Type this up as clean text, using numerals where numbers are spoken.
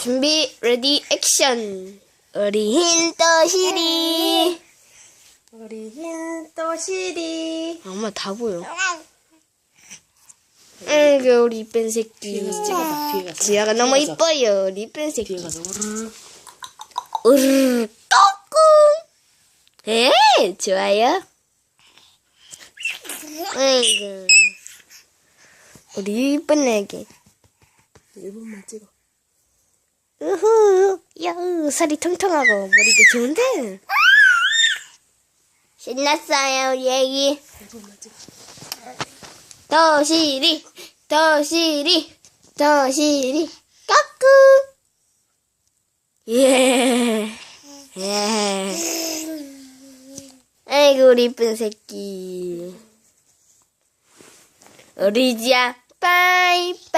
준비, 레디, 액션. 우리 흰 떠시리. 우리 흰 떠시리. 엄마 다 보여. 아이고, 우리 이쁜 새끼. 뒤에 가서 찍어봐. 뒤에 가서. 지아가 너무 뒤에 가서. 이뻐요. 우리 이쁜 새끼. 뒤에 가서 우르르. 으르르, 꼬꿍. 좋아요. 아이고. 우리 이쁜 애기. 1분만 찍어. 우후, 야우, 살이 통통하고 머리도 좋은데? 신났어요, 우리 애기. 1분만 찍어. 더시리, 더시리, 더시리, 까꿍. 예. 아이고, 우리 이쁜 새끼. 우리 지아, 빠이빠이.